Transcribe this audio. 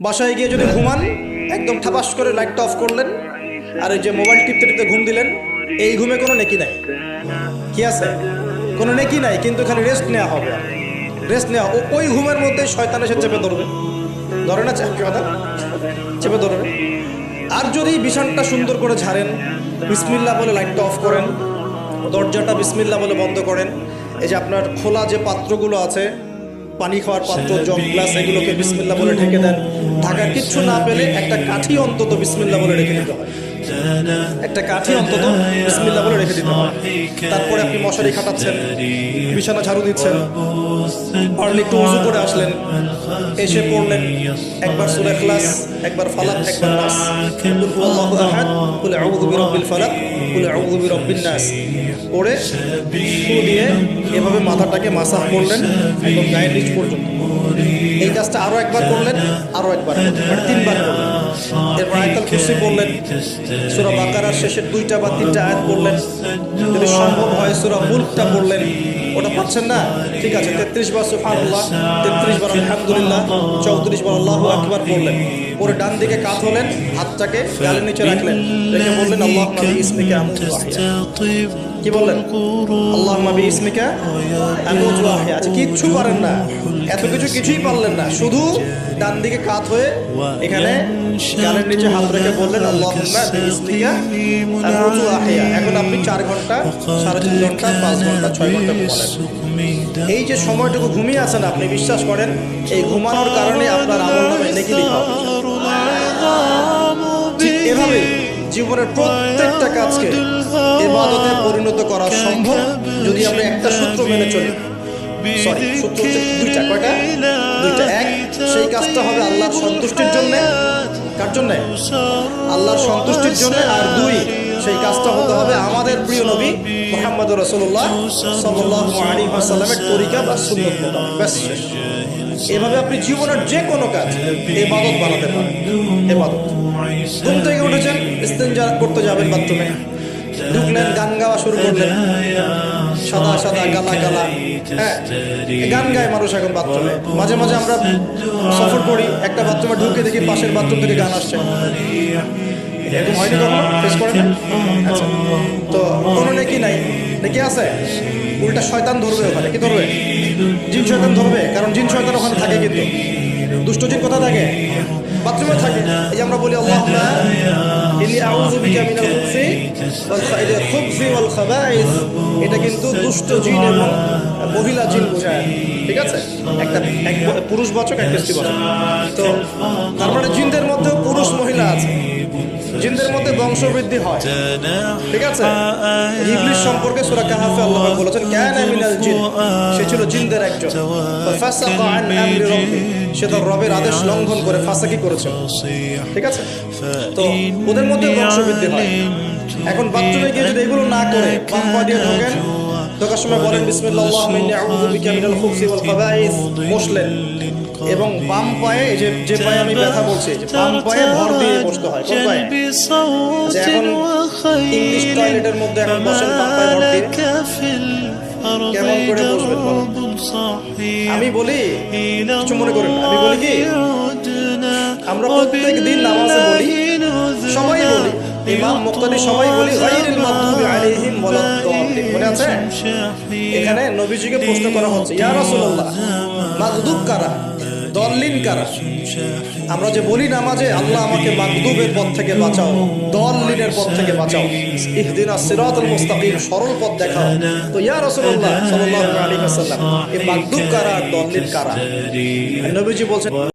বাসায় গিয়ে যদি ঘুমান, একদম ঠাপাস করে লাইটটা অফ করলেন আর এই যে মোবাইল টিপতে টিপতে ঘুম দিলেন, এই ঘুমে কোনো নেকি নাই। কি আছে? কোনো নেকি নাই, কিন্তু খালি রেস্ট নেওয়া হবে। রেস্ট নেওয়া, ওই ঘুমের মধ্যে শয়তান এসে চেপে ধরবে, ধরে না চেপে ধরবে। আর যদি বিছানটা সুন্দর করে ঝাড়েন, বিসমিল্লাহ বলে লাইটটা অফ করেন, দরজাটা বিসমিল্লাহ বলে বন্ধ করেন, এই যে আপনার খোলা যে পাত্রগুলো আছে, পানি খাওয়ার পাত্র, জগ, গ্লাস, এগুলোকে বিসমিল্লাহ বলে ঢেকে দেন। ঢাকার কিচ্ছু না পেলে একটা কাঠি অন্তত বিসমিল্লাহ বলে রেখে দিতে হয়। একটা কাঠি অন্তত বিসমিল্লাহ বলে রেখে দিতে হয়। তারপরে আপনি মশারি খাটাচ্ছেন, বিছানা ঝাড়ু দিচ্ছেন, পারলে একটু উযু করে আসলেন, এসে পড়লেন একবার সূরা ইখলাস, একবার ফালাক, একবার নাস, কুল হুয়াল্লাহু আহাদ, কুল আউযু বিরাব্বিল ফালাক, কুল আউযু বিরাব্বিন নাস পড়ে ফু দিয়ে এভাবে মাথাটাকে মাসাজ করলেন একদম গায়ের নিচ পর্যন্ত। এই কাজটা আরো একবার করলেন, আরো একবার, মানে 3 বার করলেন। এরপর আয়াতুল কুরসি পড়লেন, সূরা বাকারার শেষের 2টা বা 3টা আয়াত পড়লেন, যদি সম্ভব হয় সূরা মুলকটা পড়লেন। ওটা পাচ্ছেন না, ঠিক আছে, 33 বার সুবহানাল্লাহ, 33 বার আলহামদুলিল্লাহ, 34 বার আল্লাহু আকবার পড়লেন। পরে ডান দিকে কাত হলেন, হাতটাকে গালের নিচে রাখলেন, রেখে বললেন আল্লাহুম্মা বিইসমিকা আমুতু ওয়া আহইয়া। কি বললেন? আল্লাহুম্মা বিইসমিকা আমুতু ওয়া আহইয়া। আচ্ছা, কিচ্ছু পারেন না, এত কিছুই পারলেন না, শুধু ডান দিকে কাত হয়ে এখানে গালের নিচে হাত রেখে বললেন আল্লাহুম্মা বিইসমিকা আমুতু ওয়া আহইয়া। এখন আপনি 4 ঘন্টা, 3.5 ঘন্টা, 5 ঘন্টা, 6 ঘন্টা ঘুমালেন। এই যে সময়টুকু ঘুমিয়ে আছেন, আপনি বিশ্বাস করেন এই ঘুমানোর কারণে আপনার আমলনামায় নেকি লেখা হবে। ঠিক এভাবে জীবনের প্রত্যেকটা কাজকে ইবাদতে পরিণত করা সম্ভব যদি আমরা একটা সূত্র মেনে চলি। সূত্র হচ্ছে 2টা। কয়টা? 2টা। এক, সেই কাজটা হবে আল্লাহর সন্তুষ্টির জন্য। কার জন্য? আল্লাহর সন্তুষ্টির জন্য। আর 2, সেই কাজটা হতে হবে আমাদের প্রিয় নবী মুহাম্মদুর রাসূলুল্লাহ সাল্লাল্লাহু আলাইহি ওয়াসাল্লামের তরিকা বা সুন্নাত মোতাবেক। ব্যাস শেষ। এভাবে আপনি জীবনের যে কোনো কাজ ইবাদত বানাতে পারেন। ইবাদত। ঘুম থেকে উঠেছেন, ইস্তেঞ্জা করতে যাবেন, বাথরুমে ঢুকলেন, গান গাওয়া শুরু করলেন, সাদা সাদা গালা গালা, হ্যাঁ, গান গায় মানুষ এখন বাথরুমে। মাঝে মাঝে আমরা সফর করি, একটা বাথরুমে ঢুকে দেখি পাশের বাথরুম থেকে গান আসছে। এরকম হয়নি কখনো? ফেস করেন? আচ্ছা, তো কোনো নেকি নাই, নেকি আছে? উল্টা শয়তান ধরবে ওখানে। কি ধরবে? জিন শয়তান ধরবে, কারণ জিন শয়তান ওখানে থাকে। কিন্তু দুষ্ট জিন কোথায় থাকে? বাথরুমে থাকে। এই যে আমরা বলি আল্লাহুম্মা ইন্নী আউযু বিকা মিনাল খুবসি ওয়াল খাবাইস, এটা কিন্তু দুষ্ট জিন এবং মহিলা জিন বোঝায়। ঠিক আছে, একটা পুরুষবাচক, একটা স্ত্রীবাচক। তো তার মানে জিনদের মধ্যে পুরুষ মহিলা আছে, জিনদের মধ্যে বংশবৃদ্ধি হয়। ঠিক আছে, ইবলিস সম্পর্কে সূরা কাহফে আল্লাহ বলেছেন কানা মিনাল জিন, সে ছিল জিনদের একজন। ফাসাকা আন আমরি রাব্বি, সে তার রবের আদেশ লঙ্ঘন করে ফাসাকি করেছে। ঠিক আছে, তো ওদের মধ্যে বংশবৃদ্ধি হয়। এখন বাথরুমে গিয়ে যদি এগুলো না করে বাম পা দিয়ে ঢোকেন, ঢোকার সময় বলেন বিসমিল্লাহ আল্লাহুম্মা ইন্নী আউযু বিকা মিনাল খুবসি ওয়াল খাবাইস, বসলেন এবং বাম পায়ে, যে পায়ে আমি ব্যথা বলছি, বাম পায়ে ভর দিয়ে বসতে হয়। কোন পায়ে? এখন ইংলিশ টয়লেটের মধ্যে এখন বসেন বাম পায়ে ভর দিয়ে, কেমন করে বসবেন বলেন? আমি বলি, কিছু মনে করেন, আমি বলি কি, আমরা প্রত্যেক দিন নামাজে বলি, সবাই বলি, ইমাম মুক্তাদি সবাই বলি গায়রিল মাগদুবি আলাইহিম ওয়ালাদ-দাল্লিন। মনে আছে? এখানে নবীজিকে প্রশ্ন করা হচ্ছে, ইয়া রাসূলুল্লাহ, মাগদুব কারা, দল্লিন কারা? আমরা যে বলি নামাজে আল্লাহ আমাকে মাগদুবের পথ থেকে বাঁচাও, দল্লিনের পথ থেকে বাঁচাও, ইহদিনাস সিরাতাল মুস্তাকিম, সরল পথ দেখাও। তো ইয়া রাসূলুল্লাহ সাল্লাল্লাহু আলাইহি ওয়াসাল্লাম, এই মাগদুব কারা, দল্লিন কারা? নবীজি বলছেন